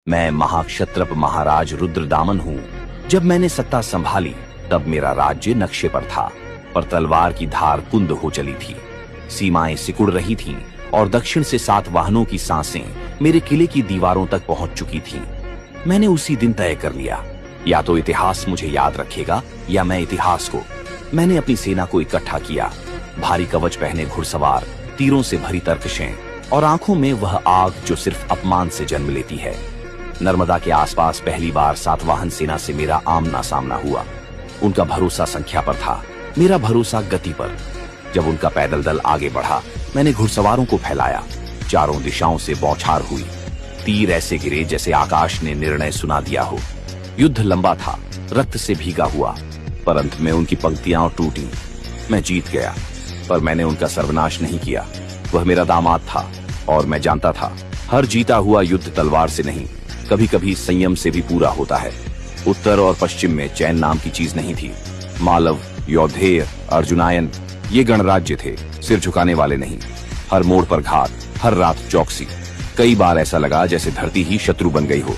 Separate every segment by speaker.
Speaker 1: मैं महाक्षत्रप महाराज रुद्रदामन हूँ। जब मैंने सत्ता संभाली तब मेरा राज्य नक्शे पर था, पर तलवार की धार कुंद हो चली थी। सीमाएं सिकुड़ रही थीं और दक्षिण से सातवाहनों की सांसें मेरे किले की दीवारों तक पहुंच चुकी थीं। मैंने उसी दिन तय कर लिया, या तो इतिहास मुझे याद रखेगा या मैं इतिहास को। मैंने अपनी सेना को इकट्ठा किया। भारी कवच पहने घुड़सवार, तीरों से भरी तरकशें और आंखों में वह आग जो सिर्फ अपमान से जन्म लेती है। नर्मदा के आसपास पहली बार सातवाहन सेना से मेरा आमना सामना हुआ। उनका भरोसा संख्या पर था, मेरा भरोसा गति पर। जब उनका पैदल दल आगे बढ़ा, मैंने घुड़सवारों को फैलाया। चारों दिशाओं से बौछार हुई। तीर ऐसे गिरे जैसे आकाश ने निर्णय सुना दिया हो। युद्ध लंबा था, रक्त से भीगा हुआ, पर अंत में उनकी पंक्तियां टूटी। मैं जीत गया, पर मैंने उनका सर्वनाश नहीं किया। वह मेरा दामाद था और मैं जानता था, हर जीता हुआ युद्ध तलवार से नहीं, कभी कभी संयम से भी पूरा होता है। उत्तर और पश्चिम में चैन नाम की चीज नहीं थी। मालव, यौधेय, अर्जुनायन, ये गणराज्य थे, सिर झुकाने वाले नहीं। हर मोड़ पर घात, हर रात चौकसी। कई बार ऐसा लगा जैसे धरती ही शत्रु बन गई हो,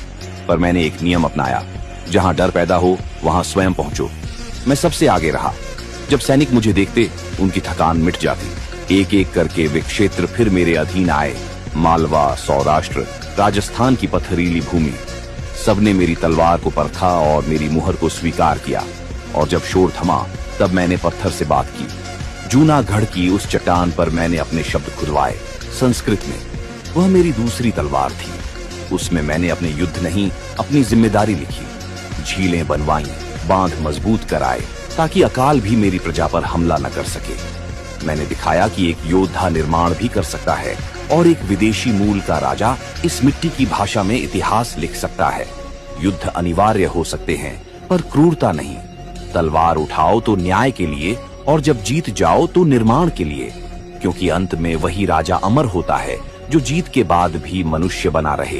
Speaker 1: पर मैंने एक नियम अपनाया, जहां डर पैदा हो वहां स्वयं पहुंचो। मैं सबसे आगे रहा। जब सैनिक मुझे देखते, उनकी थकान मिट जाती। एक एक करके वे क्षेत्र फिर मेरे अधीन आए। मालवा, सौराष्ट्र, राजस्थान की पथरीली भूमि, सबने मेरी तलवार को परखा और मेरी मुहर को स्वीकार किया। और जब शोर थमा, तब मैंने पत्थर से बात की। जूनागढ़ की उस चट्टान पर मैंने अपने शब्द खुदवाए, संस्कृत में। वह मेरी दूसरी तलवार थी। उसमें मैंने अपने युद्ध नहीं, अपनी जिम्मेदारी लिखी। झीलें बनवाई, बांध मजबूत कराए, ताकि अकाल भी मेरी प्रजा पर हमला न कर सके। मैंने दिखाया कि एक योद्धा निर्माण भी कर सकता है और एक विदेशी मूल का राजा इस मिट्टी की भाषा में इतिहास लिख सकता है। युद्ध अनिवार्य हो सकते हैं, पर क्रूरता नहीं। तलवार उठाओ तो न्याय के लिए, और जब जीत जाओ तो निर्माण के लिए, क्योंकि अंत में वही राजा अमर होता है जो जीत के बाद भी मनुष्य बना रहे।